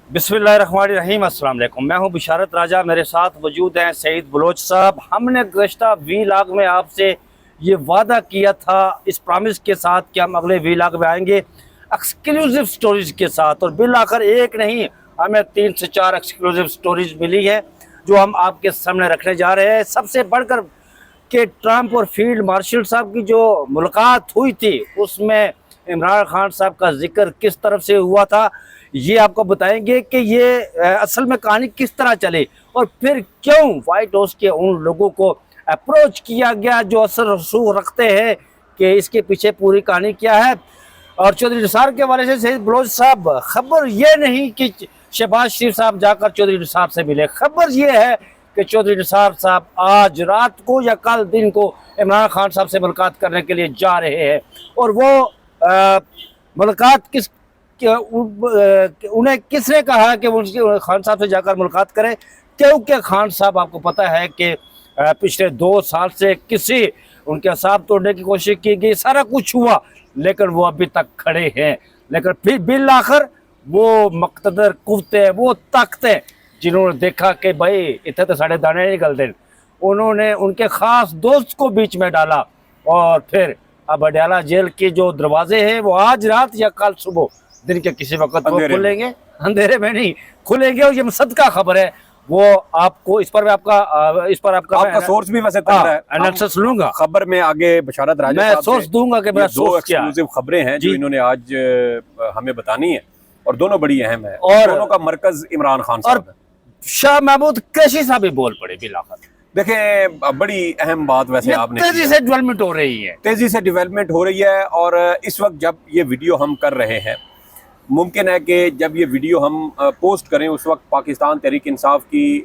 बिस्मिल्लाहिर्रहमानिर्रहीम, अस्सलाम वालेकुम। मैं हूं बिशारत राजा, मेरे साथ मौजूद हैं सईद बलोच साहब। हमने गुज़श्ता व्लॉग में आपसे ये वादा किया था इस प्रॉमिस के साथ कि हम अगले व्लॉग में आएंगे एक्सक्लूसिव स्टोरीज के साथ, और बिल आखिर एक नहीं हमें 3 से 4 एक्सक्लूसिव स्टोरीज मिली है जो हम आपके सामने रखने जा रहे हैं। सबसे बढ़कर कि ट्रंप और फील्ड मार्शल साहब की जो मुलाकात हुई थी उसमें इमरान खान साहब का जिक्र किस तरफ से हुआ था, ये आपको बताएंगे कि ये असल में कहानी किस तरह चली और फिर क्यों वाइट हाउस के उन लोगों को अप्रोच किया गया जो असर रसूख रखते हैं कि इसके पीछे पूरी कहानी क्या है। और चौधरी निसार के हवाले से सईद बलोच साहब, खबर ये नहीं कि शहबाज शरीफ साहब जाकर चौधरी निसार से मिले, खबर ये है कि चौधरी निसार साहब आज रात को या कल दिन को इमरान खान साहब से मुलाकात करने के लिए जा रहे हैं। और वो मुलाकात उन्हें किसने कहा कि वो खान साहब से जाकर मुलाकात करें, क्योंकि खान साहब आपको पता है कि पिछले 2 साल से किसी उनके असाब तोड़ने की कोशिश की गई, सारा कुछ हुआ, लेकिन वो अभी तक खड़े हैं। लेकिन फिर बिल आखिर वो मकतदर कुफ्ते, वो ताकतें जिन्होंने देखा कि भाई इतने तो साढ़े दाने निकलते, उन्होंने उनके खास दोस्त को बीच में डाला और फिर अब अडयाला जेल के जो दरवाजे हैं वो आज रात या कल सुबह दिन के किसी वक्त वो खुलेंगे, अंधेरे में नहीं खुलेंगे। और ये सदका खबर है, वो आपको इस पर आपका सोर्स भी वैसे तगड़ा है, एनालिसिस लूंगा खबर में आगे बशारत राजा मैं सोर्स दूंगा कि मेरा दो सोर्स क्या है। एक्सक्लूसिव खबरें हैं जो इन्होंने आज हमें बतानी है और दोनों बड़ी अहम है और दोनों का मरकज इमरान खान साहब है। शाह महमूद कैशी साहब भी बोल पड़े बिलाखिर। देखें, बड़ी अहम बात वैसे आपने तेजी से डेवलपमेंट हो रही है, तेजी से डेवलपमेंट हो रही है। और इस वक्त जब ये वीडियो हम कर रहे हैं, मुमकिन है कि जब ये वीडियो हम पोस्ट करें उस वक्त पाकिस्तान तहरीक इंसाफ की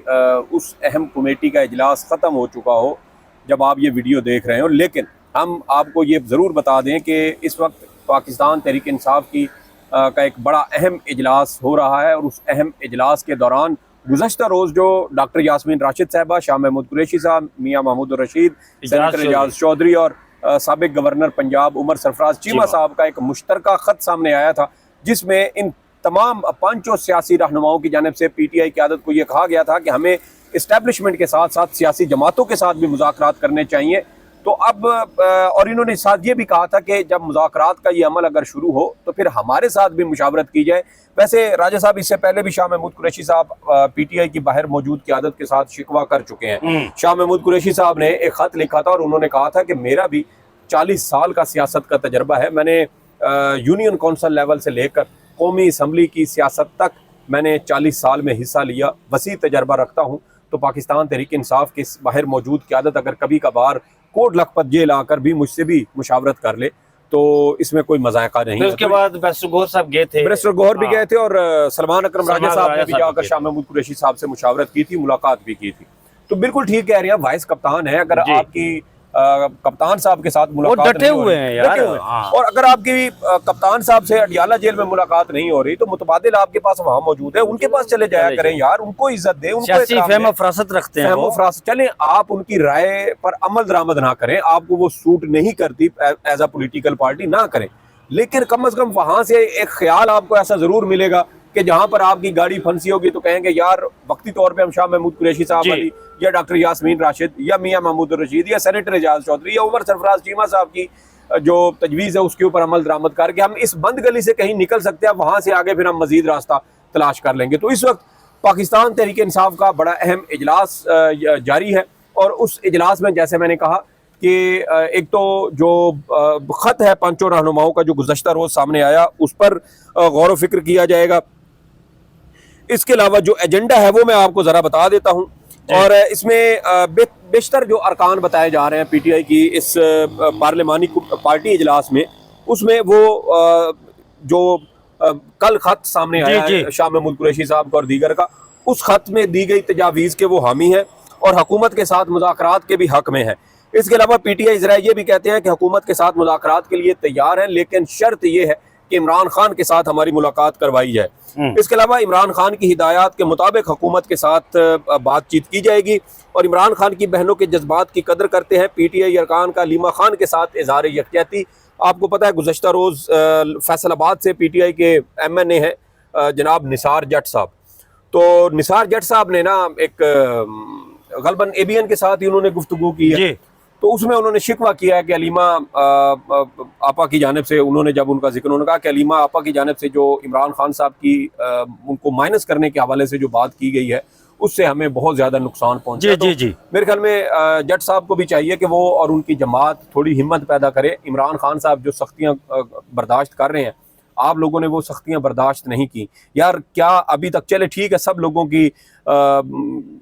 उस अहम कमेटी का इजलास ख़त्म हो चुका हो जब आप ये वीडियो देख रहे हो। लेकिन हम आपको ये ज़रूर बता दें कि इस वक्त पाकिस्तान तहरीक इंसाफ की का एक बड़ा अहम इजलास हो रहा है। और उस अहम इजलास के दौरान गुज़श्ता रोज़ जो डॉक्टर यास्मीन राशिद साहबा, शाह महमूद कुरैशी साहब, मियाँ महमूद रशीद, सेनेटर एजाज चौधरी और साबिक गवर्नर पंजाब उमर सरफराज चीमा साहब का एक मुश्तरका ख़त सामने आया था, जिसमें इन तमाम 5 सियासी रहनुमाओं की जानिब से PTI क़यादत को ये कहा गया था कि हमें इस्टेब्लिशमेंट के साथ साथ सियासी जमातों के साथ भी मुज़ाकरात करने चाहिए। तो अब और इन्होंने साथ ये भी कहा था कि जब मुज़ाकरात का ये अमल अगर शुरू हो तो फिर हमारे साथ भी मुशावरत की जाए। वैसे राजा साहब इससे पहले भी शाह महमूद कुरैशी साहब PTI की बाहर मौजूद क़यादत के साथ शिकवा कर चुके हैं। शाह महमूद कुरैशी साहब ने एक ख़त लिखा था और उन्होंने कहा था कि मेरा भी 40 साल का सियासत का तजर्बा है, मैंने यूनियन कौंसल लेवल से लेकर कौमी असम्बली की सियासत तक मैंने 40 साल में हिस्सा लिया, वसी तजर्बा रखता हूँ। तो पाकिस्तान तहरीक इंसाफ के बाहर मौजूद क़यादत अगर कभी कभार कोट लखपत जेल आकर भी मुझसे भी मुशावरत कर ले तो इसमें कोई मजायका नहीं है। उसके बाद बैरिस्टर गौहर साहब गए थे, बैरिस्टर गौहर भी गए थे और सलमान अकरम राजा साहब ने भी जाकर शाह महमूद कुरैशी साहब से मुशावरत की थी, मुलाकात भी की थी। तो बिल्कुल ठीक कह रहे हैं, वाइस कप्तान है, अगर आपकी कप्तान साहब के साथ मुलाकात डटे हुए हैं यार। और अगर आपकी कप्तान साहब से अडयाला जेल में मुलाकात नहीं हो रही तो मुतबादिल आपके पास वहाँ मौजूद है, उनके पास चले जाया करें यार, उनको इज्जत दें, उनको फहम फरासत रखते हैं। चले, आप उनकी राय पर अमल दरामद ना करें, आपको वो सूट नहीं करती एज अ पॉलिटिकल पार्टी ना करें, लेकिन कम अज कम वहां से एक ख्याल आपको ऐसा जरूर मिलेगा कि जहां पर आपकी गाड़ी फंसी होगी तो कहेंगे यार वक्ती तौर पे हम शाह महमूद कुरैशी साहब वाली या डॉक्टर यास्मीन राशिद या मियाँ महमूद रशीद या सेनेटर एजाज चौधरी या उमर सरफराज चीमा साहब की जो तजवीज़ है उसके ऊपर अमल दरामद करके हम इस बंद गली से कहीं निकल सकते हैं, वहां से आगे फिर हम मजीद रास्ता तलाश कर लेंगे। तो इस वक्त पाकिस्तान तहरीक इंसाफ का बड़ा अहम इजलास जारी है और उस इजलास में जैसे मैंने कहा कि एक तो जो ख़त है 5 रहनुमाओं का जो गुज़श्ता रोज़ सामने आया उस पर गौर व फिक्र किया जाएगा। इसके अलावा जो एजेंडा है वो मैं आपको ज़रा बता देता हूँ और इसमें बेशतर जो अरकान बताए जा रहे हैं PTI की इस पार्लिमानी पार्टी इजलास में, उसमें वो जो कल ख़त सामने आया है शाह महमूद कुरैशी साहब का और दीगर का, उस ख़त में दी गई तजावीज़ के वो हामी हैं और हुकूमत के साथ मुज़ाकरात के भी हक़ में है। इसके अलावा PTI ज़रा ये भी कहते हैं कि हुकूमत के साथ मुज़ाकरात के लिए तैयार हैं, लेकिन शर्त ये है कि इमरान खान के साथ हमारी मुलाकात करवाई जाए। इसके अलावा इमरान खान की हिदायत के मुताबिक हुकूमत के साथ बातचीत की जाएगी और इमरान खान की बहनों के जज्बात की कदर करते हैं PTI अरकान का लीमा खान के साथ इजहार यकजहती। आपको पता है गुज़श्ता रोज़ फैसलाबाद से PTI के MNA हैं जनाब निसार जट साहब। तो निसार जट साहब ने ना एक गलबन ABN के साथ ही उन्होंने गुफ्तगू की है, तो उसमें उन्होंने शिकवा किया है कि अलीमा आपा की जानिब से, उन्होंने जब उनका जिक्र, उन्होंने कहा कि अलीमा आपा की जानिब से जो इमरान खान साहब की उनको माइनस करने के हवाले से जो बात की गई है उससे हमें बहुत ज़्यादा नुकसान पहुंचा। तो मेरे ख्याल में जट साहब को भी चाहिए कि वो और उनकी जमात थोड़ी हिम्मत पैदा करे। इमरान खान साहब जो सख्तियाँ बर्दाश्त कर रहे हैं, आप लोगों ने वो सख्तियां बर्दाश्त नहीं की यार। क्या अभी तक चले ठीक है, सब लोगों की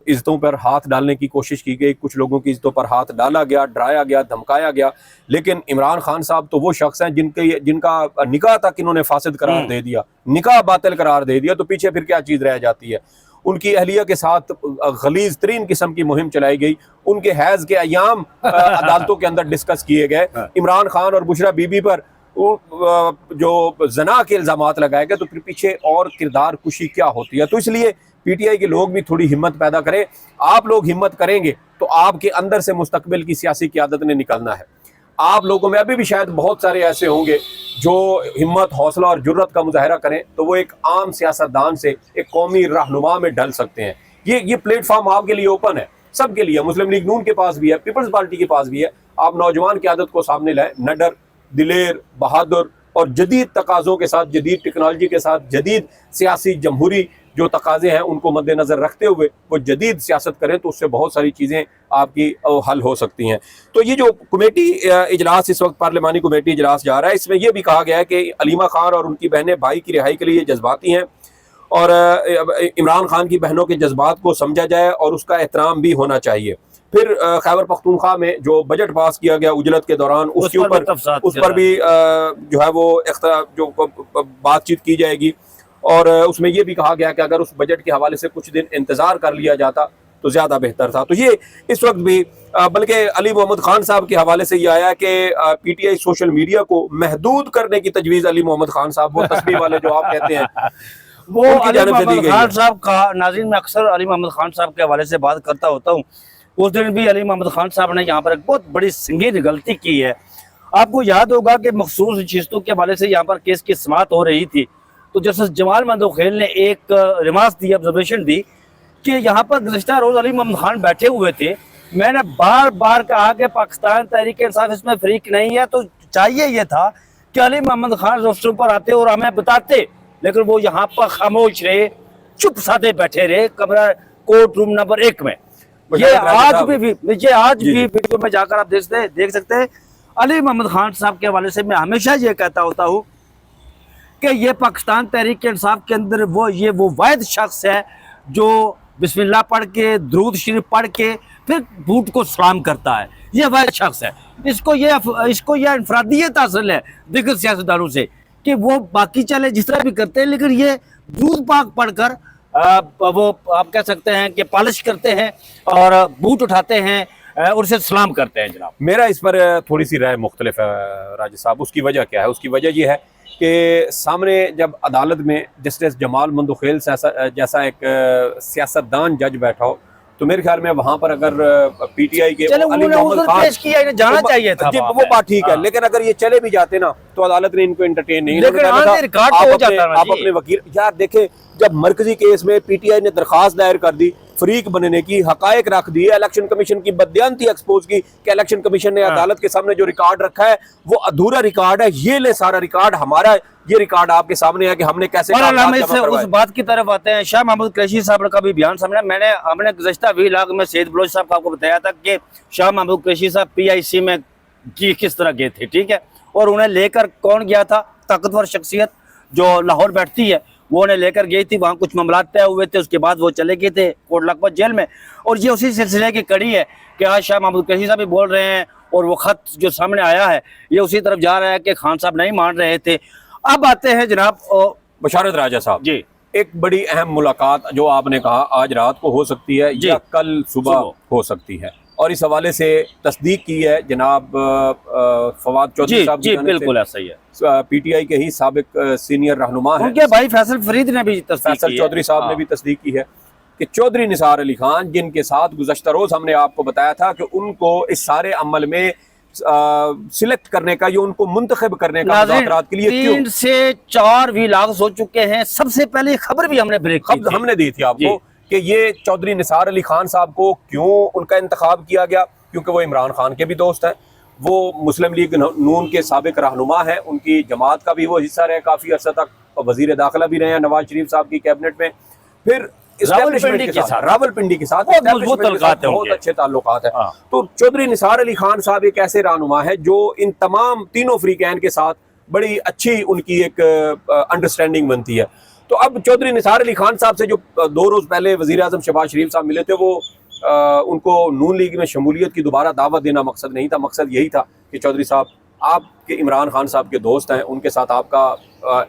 इज्जतों पर हाथ डालने की कोशिश की गई, कुछ लोगों की इज्जतों पर हाथ डाला गया, डराया गया, धमकाया गया, लेकिन इमरान खान साहब तो वो शख्स हैं जिनका निकाह तक इन्होंने फासिद करार दे दिया, निकाह बातिल करार दे दिया, तो पीछे फिर क्या चीज़ रह जाती है। उनकी अहलिया के साथ गलीज तरीन किस्म की मुहिम चलाई गई, उनके हैज के अयाम अदालतों के अंदर डिस्कस किए गए, इमरान खान और बुशरा बीबी पर जो जना के इल्जामात लगाए गए, तो फिर पीछे और किरदार कुशी क्या होती है। तो इसलिए PTI के लोग भी थोड़ी हिम्मत पैदा करें। आप लोग हिम्मत करेंगे तो आपके अंदर से मुस्तकबिल की सियासी क़यादत ने निकलना है। आप लोगों में अभी भी शायद बहुत सारे ऐसे होंगे जो हिम्मत, हौसला और जुर्रत का मुजाहरा करें, तो वो एक आम सियासतदान से एक कौमी रहनुमा में ढल सकते हैं। ये प्लेटफॉर्म आपके लिए ओपन है, सबके लिए। मुस्लिम लीग नून के पास भी है, पीपल्स पार्टी के पास भी है। आप नौजवान क़यादत को सामने लाएं, नडर, दिलेर, बहादुर और जदीद तकाज़ों के साथ, जदीद टेक्नोलॉजी के साथ, जदीद सियासी जमहूरी जो तकाज़े हैं उनको मद्देनज़र रखते हुए वो जदीद सियासत करें, तो उससे बहुत सारी चीज़ें आपकी हल हो सकती हैं। तो ये जो कमेटी इजलास इस वक्त पार्लिमानी कमेटी इजलास जा रहा है, इसमें यह भी कहा गया है कि अलीमा खान और उनकी बहनें भाई की रिहाई के लिए जज्बाती हैं और इमरान खान की बहनों के जज्बात को समझा जाए और उसका एहतराम भी होना चाहिए। फिर खैबर पख्तूनख्वा में जो बजट पास किया गया उजलत के दौरान, उसके ऊपर उस पर भी जो है वो जो बातचीत की जाएगी, और उसमें यह भी कहा गया कि अगर उस बजट के हवाले से कुछ दिन इंतजार कर लिया जाता तो ज्यादा बेहतर था। तो ये इस वक्त भी बल्कि अली मोहम्मद खान साहब के हवाले से यह आया कि PTI सोशल मीडिया को महदूद करने की तजवीज़ अली मोहम्मद खान साहब, वो तस्बीह वाले जो आप कहते हैं, वो अली मोहम्मद खान साहब का, नाज़रीन मैं अक्सर अली मोहम्मद खान साहब के हवाले से बात करता होता हूँ। उस दिन भी अली मोहम्मद खान साहब ने यहाँ पर एक बहुत बड़ी संगीन गलती की है। आपको याद होगा कि मखसूस नशिस्तों के हवाले से यहाँ पर केस की समाअत हो रही थी, तो जस्टिस जमाल मंदोखेल ने एक रिमार्क दी, ऑब्जर्वेशन दी कि यहाँ पर गुज़िश्ता रोज़ अली मोहम्मद खान बैठे हुए थे। मैंने बार बार कहा कि पाकिस्तान तहरीक इंसाफ इसमें फरीक नहीं है, तो चाहिए ये था कि अली मोहम्मद खान रोस्टर पर आते और हमें बताते, लेकिन वो यहाँ पर खामोश रहे, चुप साधे बैठे रहे कमरा कोर्ट रूम नंबर 1 में। ये आज भी वीडियो में जाकर आप देख सकते हैं। अली मोहम्मद खान साहब के हवाले से मैं हमेशा ये कहता होता हूँ कि ये पाकिस्तान तहरीक इंसाफ के अंदर वो वाहिद शख्स है जो बिस्मिल्लाह पढ़ के, दुरूद शरीफ पढ़ के फिर बूट को सलाम करता है। ये वाहिद शख्स है। इसको ये इनफरादियत हासिल है दिगर सियासतदानों से कि वो बाकी चले जिस तरह भी करते हैं, लेकिन ये दुरूद पाक पढ़कर वो आप कह सकते हैं कि पॉलिश करते हैं और बूट उठाते हैं और उसे सलाम करते हैं। जनाब मेरा इस पर थोड़ी सी राय मुख्तलिफ है राजा साहब। उसकी वजह क्या है? उसकी वजह यह है कि सामने जब अदालत में जस्टिस जमाल मंदोखेल जैसा एक सियासतदान जज बैठा हो, तो मेरे ख्याल में वहां पर अगर PTI के अली मोहम्मद खान जाना चाहिए था, वो बात ठीक है, लेकिन अगर ये चले भी जाते ना तो अदालत ने इनको एंटरटेन नहीं, आप अपने वकील यार देखे, जब मरकजी केस में PTI ने दरखास्त दायर कर दी फरीक बनने की, हकायक रख दिए, इलेक्शन कमीशन की बदयांती एक्सपोज की कि इलेक्शन कमीशन ने अदालत के सामने जो रिकॉर्ड रखा है वो अधूरा रिकॉर्ड है, ये ले सारा रिकॉर्ड हमारा, ये रिकॉर्ड आपके सामने है कि हमने कैसे उस बात की तरफ आते हैं। शाह महमूद कुरैशी साहब का भी बयान सामने, हमने गुज़श्ता 20 लाख में सैयद बलोच साहब को आपको बताया था कि शाह महमूद कुरैशी साहब PIC में किस तरह गए थे, ठीक है, और उन्हें लेकर कौन गया था? ताकतवर शख्सियत जो लाहौर बैठती है वो उन्हें लेकर गई थी, वहाँ कुछ मामला तय हुए थे, उसके बाद वो चले गए थे कोट लखपत जेल में। और ये उसी सिलसिले की कड़ी है कि आज शाह महमूद कुरैशी साहब भी बोल रहे हैं और वो खत जो सामने आया है ये उसी तरफ जा रहा है कि खान साहब नहीं मान रहे थे। अब आते हैं जनाब बशारत राजा साहब जी, एक बड़ी अहम मुलाकात जो आपने कहा आज रात को हो सकती है या कल सुबह हो सकती है, और इस हवाले से तस्दीक की है जनाब फवाद चौधरी साहब जी, बिल्कुल ऐसा ही है। PTI के ही साबिक सीनियर रहनुमा है, उनके भाई फैसल फरीद ने भी फैसल चौधरी साहब ने भी तस्दीक की है कि चौधरी निसार अली खान, जिनके साथ गुज़श्ता रोज हमने आपको बताया था कि उनको इस सारे अमल में सिलेक्ट करने का, ये उनको मुंतखब करने का नाज़रीन, मुज़ाकरात के लिए 3 से 4 व्लॉग्स हो चुके हैं। सबसे पहले खबर भी हमने ब्रेक की थी। हमने दी थी आपको कि ये चौधरी निसार अली खान साहब को क्यों उनका इंतखाब किया गया, क्योंकि वो इमरान खान के भी दोस्त हैं, वो मुस्लिम लीग नून के साबिक रहनुमा हैं, उनकी जमात का भी वो हिस्सा रहे काफ़ी अर्सा तक, वजीर दाखिला भी रहे हैं नवाज शरीफ साहब की कैबिनेट में। फिर रावलपिंडी के साथ बहुत मजबूत ताल्लुकात हैं, बहुत अच्छे ताल्लुकात हैं। हाँ। तो चौधरी निसार अली खान साहब एक ऐसे रहनुमा है जो इन तमाम तीनों फ्रीकैन के साथ बड़ी अच्छी उनकी एक अंडरस्टैंडिंग बनती है। तो अब चौधरी निसार अली खान साहब से जो 2 रोज पहले वजीर आजम शहबाज शरीफ साहब मिले थे, वो उनको नून लीग में शमूलियत की दोबारा दावत देना मकसद नहीं था। मकसद यही था कि चौधरी साहब आपके इमरान खान साहब के दोस्त हैं, उनके साथ आपका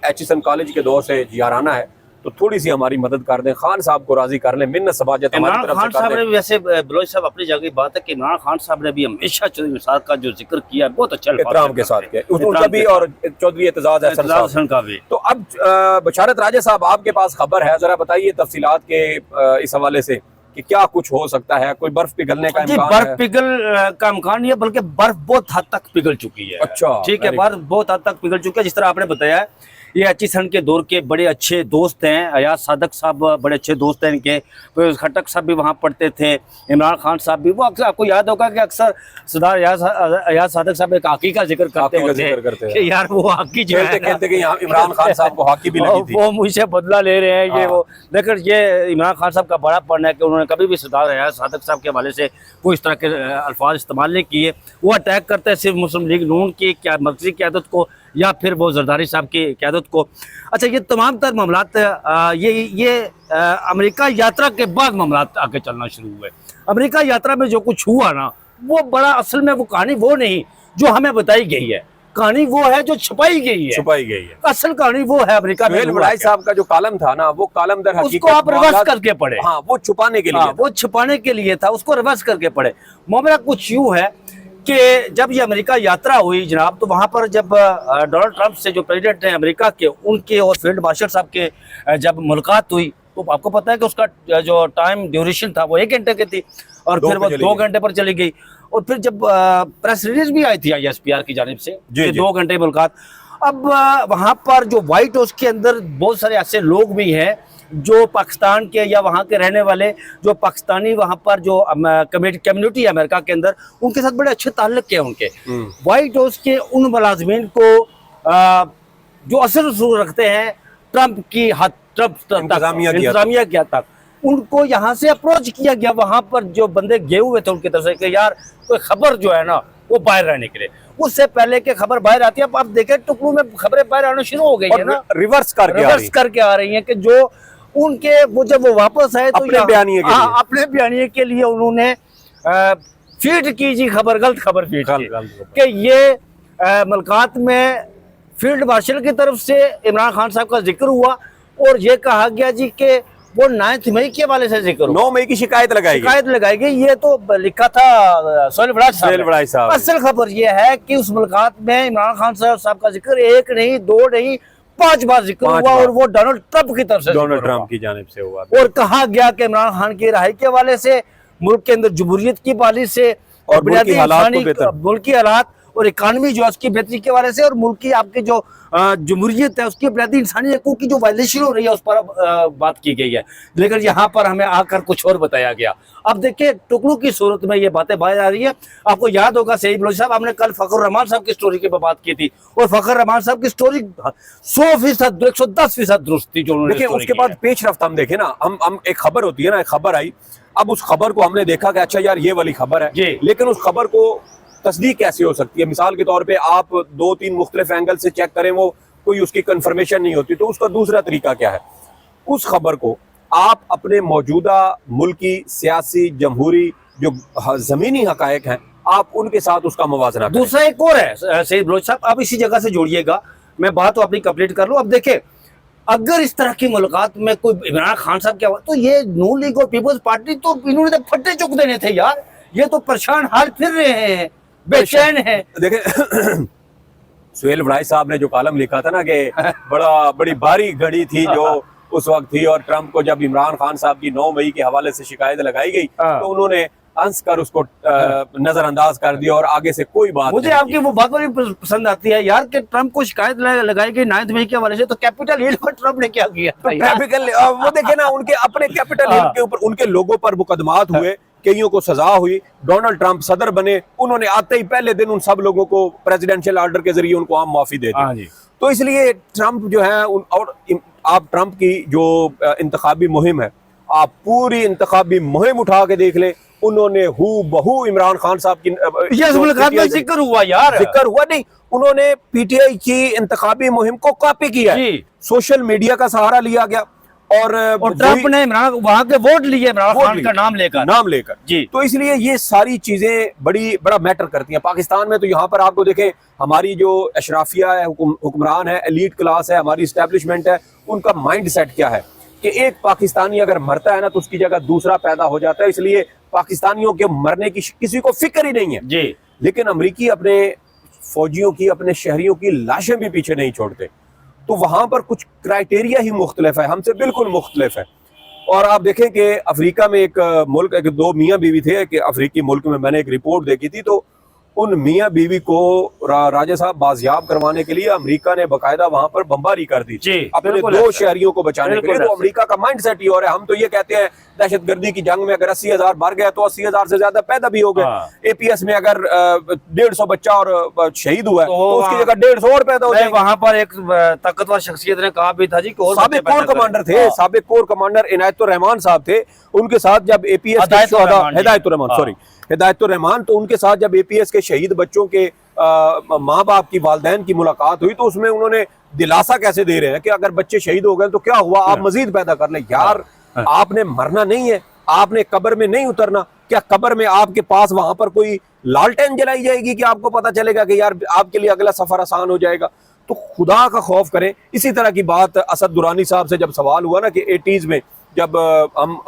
एचएसएन कॉलेज के दौर से याराना है, तो थोड़ी सी हमारी मदद कर दें, खान साहब को राजी कर लें, मिन्नत सबाजत हमारी तरफ से इमरान कर खान साहब ने दें। वैसे बलोच साहब अपनी जगह बात है कि इमरान खान साहब ने भी हमेशा चौधरी निसार का जो जिक्र किया है बहुत अच्छा एहतराम के साथ किया उनका भी, और चौधरी एतजाज हसन का भी। तो अब बशारत राजा साहब, आपके पास खबर है, जरा बताइए तफसीलात के इस हवाले से कि क्या कुछ हो सकता है, कोई बर्फ पिघलने का जी, इम्कान बर्फ है? पिघल का इम्कान नहीं है, बल्कि बर्फ बहुत हद तक पिघल चुकी है। अच्छा, ठीक है, बर्फ बहुत हद तक पिघल चुकी है। जिस तरह आपने बताया है, ये एचएसएन के दौर के बड़े अच्छे दोस्त हैं। अयाज सादक साहब बड़े अच्छे दोस्त हैं इनके, फिर खटक साहब भी वहाँ पढ़ते थे, इमरान खान साहब भी। वो अक्सर आपको याद होगा कि अक्सर सरदार अयाज सादक साहब एक हॉकी का जिक्र करते हैं कि यार वो हॉकी जो है खेलते कि यहाँ इमरान खान साहब को हॉकी भी लगी थी, वो मुझसे बदला ले रहे हैं ये वो। लेकिन ये इमरान खान साहब का बड़ा पढ़ना है कि उन्होंने कभी भी सरदार अयाज सादक साहब के हवाले से कोई इस तरह के अल्फाज इस्तेमाल नहीं किए। वो अटैक करते हैं सिर्फ मुस्लिम लीग नून की क्या मर्कजी क़यादत को या फिर वो जरदारी साहब की क़यादत को। अच्छा, ये तमाम तर मामलात ये अमेरिका यात्रा के बाद मामलात आगे चलना शुरू हुए। अमेरिका यात्रा में जो कुछ हुआ ना, वो बड़ा असल में वो कहानी वो नहीं जो हमें बताई गई है, कहानी वो है जो छुपाई गई है। असल कहानी वो है अमेरिका में। बड़ाई साहब का जो कॉलम था ना, वो कॉलम दर हकीकत उसको आप रिवर्स करके पढ़े। हाँ, वो छुपाने के लिए हाँ, वो छुपाने के लिए था, उसको रिवर्स करके पढ़े। मामला कुछ यूं है कि जब ये अमेरिका यात्रा हुई जनाब, तो वहाँ पर जब डोनाल्ड ट्रंप से जो प्रेसिडेंट हैं अमेरिका के, उनके और फील्ड मार्शल साहब के जब मुलाकात हुई, तो आपको पता है कि उसका जो टाइम ड्यूरेशन था वो 1 घंटे की थी, और फिर वो 2 घंटे पर चली गई। और फिर जब प्रेस रिलीज भी आई थी ISPR की जानिब से कि 2 घंटे मुलाकात। अब वहाँ पर जो व्हाइट हाउस के अंदर बहुत सारे ऐसे लोग भी हैं जो पाकिस्तान के या वहाँ के रहने वाले, जो पाकिस्तानी वहाँ पर जो कम्युनिटी है अमेरिका के अंदर, उनके साथ बड़े अच्छे ताल्लुक हैं उनके। व्हाइट हाउस के उन मुलाजमीन को जो असर रसूल रखते हैं ट्रंप की हद, ट्रंप इंतजामिया किया तक, उनको यहाँ से अप्रोच किया गया। वहाँ पर जो बंदे गए हुए थे उनकी तरफ से कि यार कोई खबर जो है ना वो बाहर रहने के लिए, उससे पहले के खबर बाहर आती है। अब आप देखें टुकड़ों में खबरें बाहर आना शुरू हो गई है ना, रिवर्स करके आ रही हैं कि जो उनके वो जब वो वापस आए तो अपने बयानिए के लिए उन्होंने फीड की जी खबर, गलत खबर फीड की कि ये मुलाकात में फील्ड मार्शल की तरफ से इमरान खान साहब का जिक्र हुआ, और ये कहा गया जी कि वो 9 मई के वाले से जिक्र, 9 मई की शिकायत लगाई गई। ये तो लिखा था सोहेल बड़ाई साहब। असल खबर ये है कि उस मुलाकात में इमरान खान साहब का जिक्र 1 नहीं 2 नहीं 5 बार जिक्र हुआ, और वो डोनाल्ड ट्रंप की तरफ से, डोनाल्ड ट्रंप की जानिब से हुआ, और कहा गया कि इमरान खान की रिहाई के हवाले से, मुल्क के अंदर जमहूरियत की पाली से, और बुनियादी मुल्क की हालात और इकानमी जो है उसकी बेहतरी के हवाले से, और मुल्क की आपकी जो जमहूरियत है उसकी बुनियादी इंसानी हकूक़ की जो वायलेशन हो रही है उस पर बात की गई है। लेकिन यहाँ पर हमें आकर कुछ और बताया गया। अब देखिए टुकड़ों की सूरत में ये बातें बाहर आ रही है। आपको याद होगा सईद बलोच साहब, आपने कल फखर रहमान साहब की स्टोरी की बात की थी, और फखर रहमान साहब की स्टोरी 100% 110% दुरुस्त थी जो उन्होंने। उसके बाद पेश रफ्त हम देखे ना, हम एक खबर होती है ना, एक खबर आई, अब उस खबर को हमने देखा कि अच्छा यार ये वाली खबर है, लेकिन उस खबर को तस्दीक कैसे हो सकती है? मिसाल के तौर पे आप 2-3 मुख्तलिफ एंगल से चेक करें, वो कोई उसकी कंफर्मेशन नहीं होती, तो उसका दूसरा तरीका क्या है? उस खबर को आप अपने मौजूदा मुल्की सियासी जमहूरी जो जमीनी हकायक हैं, आप उनके साथ उसका मुवाजना करें। दूसरा एक और है सईद बलोच साहब, आप इसी जगह से जोड़िएगा, मैं बात तो अपनी कंप्लीट कर लूँ। अब देखें, अगर इस तरह की मुलाकात में कोई इमरान खान साहब क्या हुआ, तो ये नून लीग और पीपल्स पार्टी तो इन्होंने तो फट्टे चुक देने थे यार, ये तो परेशान हाल फिर रहे हैं, बेचैन है। देखें सोहेल बड़ाई साहब ने जो कॉलम लिखा था ना कि बड़ी भारी घड़ी थी जो उस वक्त थी, और ट्रंप को जब इमरान खान साहब की 9 मई के हवाले से शिकायत लगाई गई तो उन्होंने हंस कर उसको नजरअंदाज कर दिया और आगे से कोई बात मुझे नहीं आपकी वो बात बड़ी पसंद आती है यार कि ट्रंप को शिकायत लगाई गई 9 मई के हवाले से, तो कैपिटल हिल पर ट्रंप ने क्या किया था यार? कैपिटल वो देखे ना, उनके अपने कैपिटल हिल के ऊपर उनके लोगों पर मुकदमात हुए, कईयों को सजा हुई। डोनाल्ड ट्रंप सदर बने, उन्होंने आते ही पहले दिन उन सब लोगों को प्रेसिडेंशियल ऑर्डर के जरिए उनको आम माफी दे दी। तो इसलिए ट्रंप जो है और आप ट्रंप की जो इंतखाबी मुहिम है, आप पूरी इंतखाबी मुहिम उठा के देख ले, उन्होंने हू बहू इमरान खान साहब की मुलाकात में जिक्र हुआ यार, जिक्र हुआ नहीं, उन्होंने पीटीआई की इंतखाबी मुहिम को कॉपी किया, सोशल मीडिया का सहारा लिया गया और ट्रंप ने इमरान वहां के वोट लिए इमरान खान का नाम लेकर जी। तो इसलिए ये सारी चीजें बड़ा मैटर करती हैं पाकिस्तान में। तो यहाँ पर आपको देखें, हमारी जो अशराफिया है, हुक्मरान है, एलीट क्लास है, हमारी एस्टेब्लिशमेंट है, उनका माइंड सेट क्या है कि एक पाकिस्तानी अगर मरता है ना तो उसकी जगह दूसरा पैदा हो जाता है, इसलिए पाकिस्तानियों के मरने की किसी को फिक्र ही नहीं है जी। लेकिन अमरीकी अपने फौजियों की, अपने शहरियों की लाशें भी पीछे नहीं छोड़ते। तो वहां पर कुछ क्राइटेरिया ही मुख्तलिफ है, हमसे बिल्कुल मुख्तलिफ है। और आप देखें कि अफ्रीका में एक मुल्क, एक दो मियाँ बीवी थे कि अफ्रीकी मुल्क में, मैंने एक रिपोर्ट देखी थी, तो उन मियाँ बीवी को राजा साहब बाजियाब करवाने के लिए अमेरिका ने बकायदा वहां पर बमबारी कर दी अपने दो शहरियों को बचाने के लिए। तो अमेरिका का माइंड सेट ही और है। हम तो ये कहते हैं दहशतगर्दी की जंग में अगर 80,000 मर गया तो 80,000 से ज्यादा पैदा भी हो गए। एपीएस में अगर 150 बच्चा और शहीद हुआ है तो उसकी जगह 150 और पैदा हो जाए। वहां पर एक ताकतवर शख्सियत ने कहा भी था जी, साबिक कोर कमांडर थे, साबिक कोर कमांडर इनायतुर रहमान साहब थे, उनके साथ जब एपीएस हिदायतुर रहमान, तो उनके साथ जब एपीएस के शहीद बच्चों के माँ बाप की, वालदैन की मुलाकात हुई तो उसमें उन्होंने दिलासा कैसे दे रहे हैं कि अगर बच्चे शहीद हो गए तो क्या हुआ, आप मजीद पैदा कर लें। यार आपने मरना नहीं है, आपने कब्र में नहीं उतरना। क्या कब्र में आपके पास वहां पर कोई लालटेन जलाई जाएगी कि आपको पता चलेगा कि यार आपके लिए अगला सफर आसान हो जाएगा? तो खुदा का खौफ करें। इसी तरह की बात असद दुरानी साहब से जब सवाल हुआ ना कि 80s में जब हम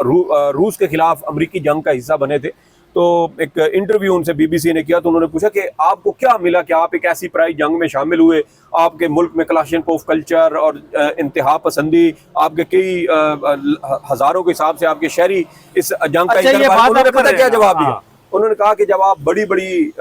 रूस के खिलाफ अमरीकी जंग का हिस्सा बने थे, तो एक इंटरव्यू उनसे बीबीसी ने किया, तो उन्होंने पूछा कि आपको क्या मिला कि आप एक ऐसी प्राइज जंग में शामिल हुए, आपके मुल्क में क्लाशनकोफ कल्चर और इंतहा पसंदी, आपके कई हजारों के हिसाब से आपके शहरी इस जंग का उन्होंने पता क्या जवाब दिया? उन्होंने कहा कि जब आप बड़ी बड़ी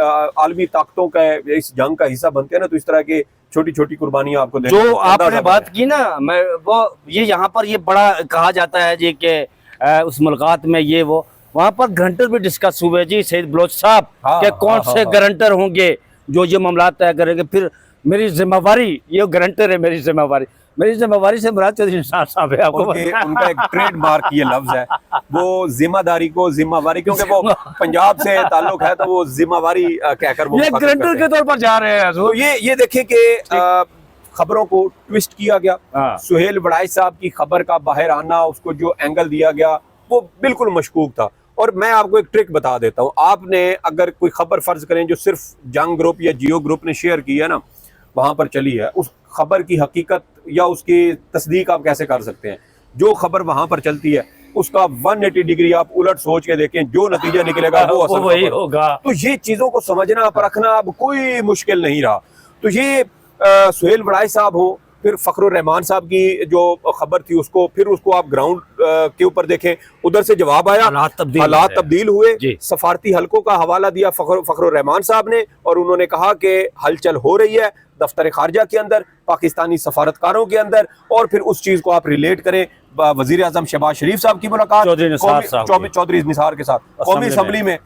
आलमी ताकतों का इस जंग का हिस्सा बनते हैं ना, तो इस तरह के छोटी छोटी कुर्बानियां आपको जो आपने बात की ना, मैं वो ये यहाँ पर ये बड़ा कहा जाता है जी कि उस मुलाकात में ये वो वहाँ पर गारंटर भी डिस्कस हुए जी, सईद बलोच साहब के कौन से गारंटर होंगे जो ये मामला तय करेंगे। फिर मेरी जिम्मेवारी, ये गारंटर है, मेरी जिम्मेवारी से मुराद चौधरी निसार साहब है। आपको उनका एक ट्रेडमार्क ये लफ्ज है, वो जिम्मेदारी को जिम्मेवारी, क्योंकि वो पंजाब से ताल्लुक है तो वो जिम्मेवारी कहकर वो गारंटर के तौर पर जा रहे हैं। तो ये देखें कि खबरों को ट्विस्ट किया गया। सुहेल वड़ाइच साहब की खबर का बाहर आना, उसको जो एंगल दिया गया वो बिल्कुल मशकूक था। और मैं आपको एक ट्रिक बता देता हूँ, आपने अगर कोई खबर फर्ज करें जो सिर्फ जंग ग्रुप या जियो ग्रुप ने शेयर की है ना, वहां पर चली है, उस खबर की हकीकत या उसकी तस्दीक आप कैसे कर सकते हैं? जो खबर वहां पर चलती है उसका 180 डिग्री आप उलट सोच के देखें, जो नतीजा निकलेगा वो असल वही होगा। तो ये चीजों को समझना, परखना अब कोई मुश्किल नहीं रहा। तो ये सुहेल वड़ाइच साहब हो, फिर फखरुर रहमान साहब की जो खबर थी उसको, फिर उसको आप ग्राउंड के ऊपर देखें, उधर से जवाब आया, हालात तब्दील हुए। सफारती हलकों का हवाला दिया फखरुर रहमान साहब ने और उन्होंने कहा कि हलचल हो रही है दफ्तर खारजा के अंदर, पाकिस्तानी सफारतकारों के अंदर, और फिर उस चीज को आप रिलेट करें वजीर आजम शहबाज शरीफ साहब की मुलाकात चौधरी निसार के साथ कौमी असम्बली में,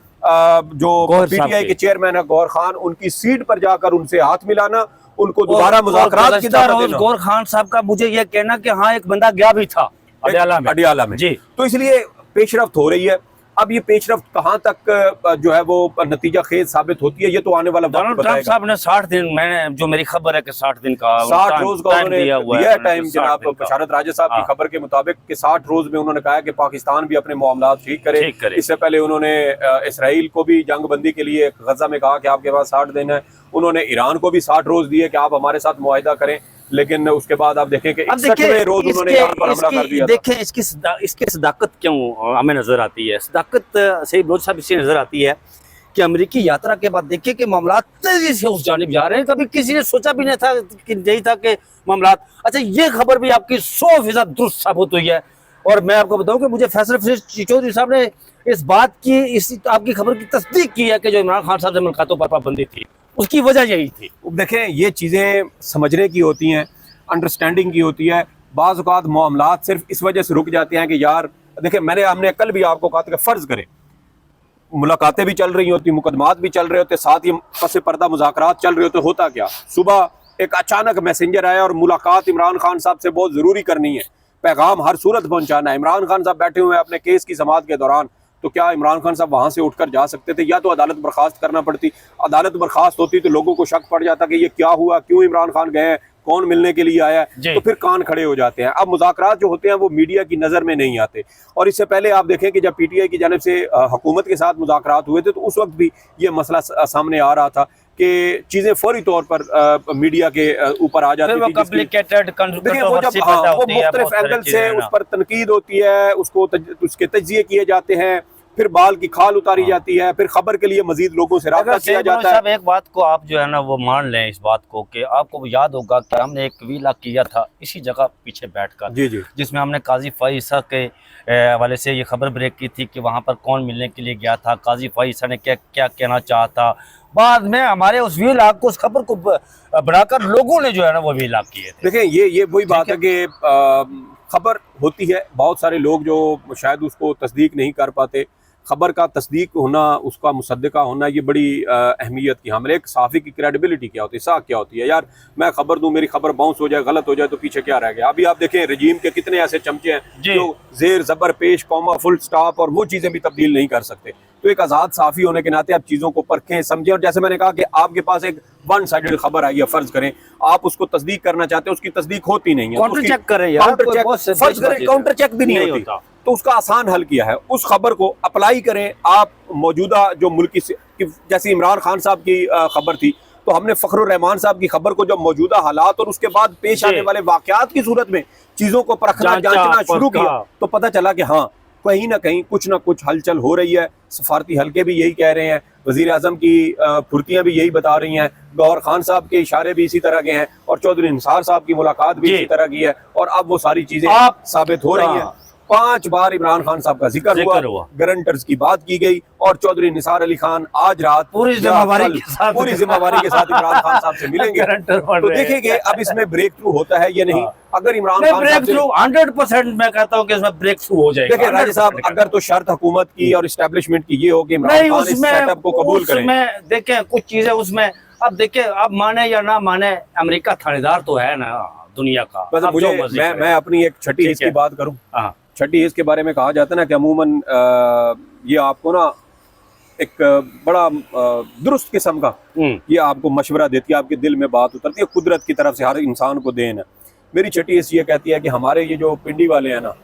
जो पीटीआई के चेयरमैन है गौर खान, उनकी सीट पर जाकर उनसे हाथ मिलाना, उनको दोबारा मुज़ाकरात की दावत देना। गौर खान साहब का मुझे यह कहना कि हाँ एक बंदा गया भी था अडियाला में जी। तो इसलिए पेशरफ्त हो रही है। अब ये पेशरफ्त कहाँ तक जो है वो नतीजा खेज साबित होती है, ये तो आने वाला वक्त बताएगा। ट्रंप साहब ने 60 दिन, मैंने जो मेरी खबर है कि 60 दिन का 60 रोज का उन्होंने दिया टाइम। जनाब बशारत राजा साहब की खबर के मुताबिक कि 60 रोज में उन्होंने कहा कि पाकिस्तान भी अपने मामला ठीक करे। इससे पहले उन्होंने इसराइल को भी जंग बंदी के लिए गजा में कहा कि आपके पास 60 दिन है। उन्होंने ईरान को भी 60 रोज दिए कि आप हमारे साथ मुआहिदा करें, लेकिन उसके बाद आप देखें कि 61वें रोज उन्होंने ईरान पर हमला कर दिया। देखें इसकी सदाकत क्यों हमें नजर आती है। सदाकत सईद बलोच साहब इससे नजर आती है कि अमेरिकी यात्रा के बाद देखिए कि मामला तेजी से उस जानिब जा रहे हैं। कभी किसी ने सोचा भी नहीं था कि मामला। अच्छा, ये खबर भी आपकी 100% दुरुस्त साबित हुई है। और मैं आपको बताऊं कि मुझे फैसल फरीद चौधरी साहब ने इस बात की, इस आपकी खबर की तस्दीक की है कि जो इमरान खान साहब से मुलाकातों पर पाबंदी थी उसकी वजह यही थी। देखें, ये चीज़ें समझने की होती हैं, अंडरस्टैंडिंग की होती है। बाज़ औक़ात मामलात सिर्फ इस वजह से रुक जाते हैं कि यार देखें, हमने कल भी आपको कहा था कि फ़र्ज़ करें मुलाकातें भी चल रही होती, मुकदमात भी चल रहे होते, साथ ही पस पर्दा मुज़ाकरात चल रहे होते, होता क्या, सुबह एक अचानक मैसेंजर आया और मुलाकात इमरान खान साहब से बहुत ज़रूरी करनी है, पैगाम हर सूरत पहुंचाना है। इमरान खान साहब बैठे हुए हैं अपने केस की समाअत के दौरान, तो क्या इमरान खान साहब वहाँ से उठकर जा सकते थे? या तो अदालत बर्खास्त करना पड़ती, अदालत बर्खास्त होती तो लोगों को शक पड़ जाता कि ये क्या हुआ, क्यों इमरान खान गए हैं, कौन मिलने के लिए आया है, तो फिर कान खड़े हो जाते हैं। अब मुज़ाकरात जो होते हैं वो मीडिया की नज़र में नहीं आते। और इससे पहले आप देखें कि जब पीटीआई की जानिब से हुकूमत के साथ मुज़ाकरात हुए थे तो उस वक्त भी ये मसला सामने आ रहा था कि चीज़ें फौरी तौर पर मीडिया के ऊपर आ जाती थी। वो मुख्तलिफ एंगल से उस पर तनकीद होती है, उसके तज्जिए किए जाते हैं, फिर बाल की खाल उतारी जाती है, फिर खबर के लिए मजीद लोगों से राब्ता किया जाता है। एक बात को आप जो है ना वो मान लें, इस बात को कि आपको याद होगा कि हमने एक वीला किया था इसी जगह पीछे बैठकर, जी जी, जिसमें हमने काजी फ़ाइज़ के हवाले से ये खबर ब्रेक की थी कि वहाँ पर कौन मिलने के लिए गया था, काजी फ़ाइज़ ने क्या क्या कहना चाहा था। बाद में हमारे उस वीला को, उस खबर को बढ़ाकर लोगों ने जो है ना वो वीला किए थे। देखें, ये वही बात है कि खबर होती है, बहुत सारे लोग जो शायद उसको तस्दीक नहीं कर पाते। खबर का तस्दीक होना, उसका मुसद्दका होना, ये बड़ी अहमियत की हामिल है। एक सहाफ़ी की क्रेडिबिलिटी क्या होती है, साख क्या होती है। यार मैं खबर दूं, मेरी खबर बाउंस हो जाए, गलत हो जाए तो पीछे क्या रह गया। अभी आप देखें रजीम के कितने ऐसे चमचे हैं जो जेर ज़बर पेश, कॉमा, फुल स्टॉप और वो चीज़ें भी तब्दील नहीं कर सकते। तो एक आज़ाद सहाफ़ी होने के नाते आप चीज़ों को परखें, समझें। और जैसे मैंने कहा कि आपके पास एक वन साइडेड खबर आई है, फ़र्ज़ करें आप उसको तस्दीक करना चाहते हैं, उसकी तस्दीक होती नहीं है, काउंटर चेक करें, काउंटर चेक भी नहीं होता, तो उसका आसान हल किया है, उस खबर को अप्लाई करें आप। मौजूदा जो मुल्की जैसे इमरान खान साहब की खबर थी, तो हमने फ़खरुर रहमान साहब की खबर को जब मौजूदा हालात और उसके बाद पेश आने वाले वाक़यात की सूरत में चीज़ों को परखना, जांचना शुरू किया, तो पता चला कि हाँ, कहीं ना कहीं कुछ ना कुछ हलचल हो रही है। सफारती हल्के भी यही कह रहे हैं, वज़ीर आज़म की फुर्तियाँ भी यही बता रही हैं, गौहर खान साहब के इशारे भी इसी तरह के हैं, और चौधरी निसार साहब की मुलाकात भी इसी तरह की है। और अब वो सारी चीज़ें साबित हो रही हैं। 5 बार इमरान खान साहब का जिक्र हुआ, गारंटर्स की बात की गई, और चौधरी निसार अली खान आज रात पूरी जिम्मेवारी के साथ इमरान खान साहब से मिलेंगे। तो देखेंगे अब इसमें ब्रेक थ्रू होता है या नहीं। अगर इमरान खान ब्रेक थ्रू 100% मैं कहता हूँ कि इसमें ब्रेक थ्रू हो जाएगा। देखिए राजा साहब, अगर तो शर्त हुकूमत की और एस्टेब्लिशमेंट की ये हो कि इमरान खान इस सेटअप को कबूल करें। देखें कुछ चीजें उसमें, अब देखिए अब माने या ना माने, अमेरिका थानेदार तो है ना दुनिया का। मैं अपनी एक छठी हिस्स की बात करूँ। छठी हिस्स के बारे में कहा जाता है ना कि अमूमन ये आपको ना एक बड़ा दुरुस्त किस्म का ये आपको मशवरा देती है, आपके दिल में बात उतरती है, कुदरत की तरफ से हर इंसान को देन है। मेरी छठी हिस्स ये कहती है कि हमारे ये जो पिंडी वाले हैं ना,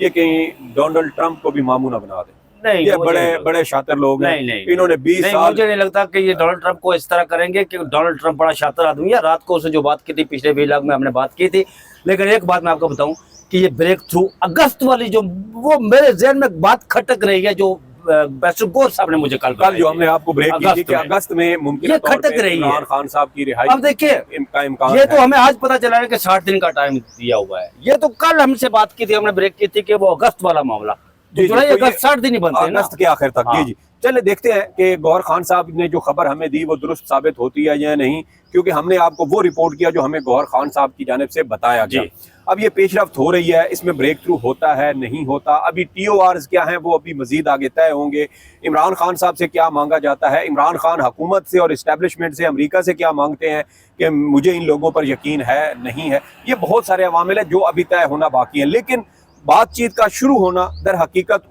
ये कहीं डोनाल्ड ट्रंप को भी मामू ना बना दे। नहीं, ये बड़े शातिर लोग हैं। इन्होंने 20 साल, मुझे नहीं लगता कि ये डोनाल्ड ट्रंप को इस तरह करेंगे, कि डोनाल्ड ट्रंप बड़ा शातिर आदमी है। रात को उसने जो बात की थी पिछले वीलॉग में हमने बात की थी, लेकिन एक बात मैं आपको बताऊं कि ये ब्रेक थ्रू अगस्त वाली जो वो मेरे ज़हन में बात खटक रही है, जो बैरिस्टर गौर साहब ने मुझे कल जो हमने आपको ब्रेक की थी कि अगस्त में मुमकिन ये खटक रही है इमरान खान साहब की रिहाई। अब देखिए ये तो हमें आज पता चला है कि 60 दिन का टाइम दिया हुआ है। ये तो कल हमसे बात की थी, हमने ब्रेक की थी कि वो अगस्त वाला मामला, जुलाई अगस्त 60 दिन ही बनते हैं अगस्त के आखिर तक। जी जी, चले देखते हैं कि गौहर खान साहब ने जो खबर हमें दी वो दुरुस्त साबित होती है या नहीं, क्योंकि हमने आपको वो रिपोर्ट किया जो हमें गौहर खान साहब की जानिब से बताया गया। अब ये पेशरफ्त हो रही है, इसमें ब्रेक थ्रू होता है नहीं होता, अभी TORs क्या हैं वो अभी मजीद आगे तय होंगे। इमरान खान साहब से क्या मांगा जाता है, इमरान खान हुकूमत से और इस्टेब्लिशमेंट से, अमेरिका से क्या मांगते हैं कि मुझे इन लोगों पर यकीन है नहीं है, ये बहुत सारे अवामिल है जो अभी तय होना बाकी है। लेकिन बातचीत का शुरू होना दर हकीकत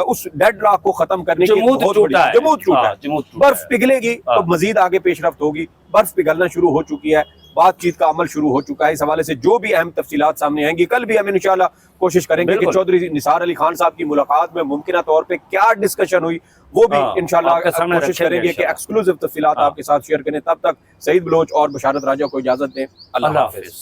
उस डेडलॉक को खत्म करने की बहुत बड़ी जमूत टूटा है। बर्फ पिघलेगी तो मजीद आगे पेशरफ्त होगी। बर्फ पिघलना शुरू हो चुकी है, बातचीत का अमल शुरू हो चुका है। इस हवाले से जो भी अहम तफसीलात सामने आएंगी, कल भी हम इंशाल्लाह कोशिश करेंगे कि चौधरी निसार अली खान साहब की मुलाकात में मुमकिन तौर पे क्या डिस्कशन हुई वो भी इंशाल्लाह कोशिश करेंगे कि एक्सक्लूसिव तफसीलात आपके साथ शेयर करें। तब तक सईद बलोच और बशारत राजा को इजाजत दें। अल्लाह हाफिज।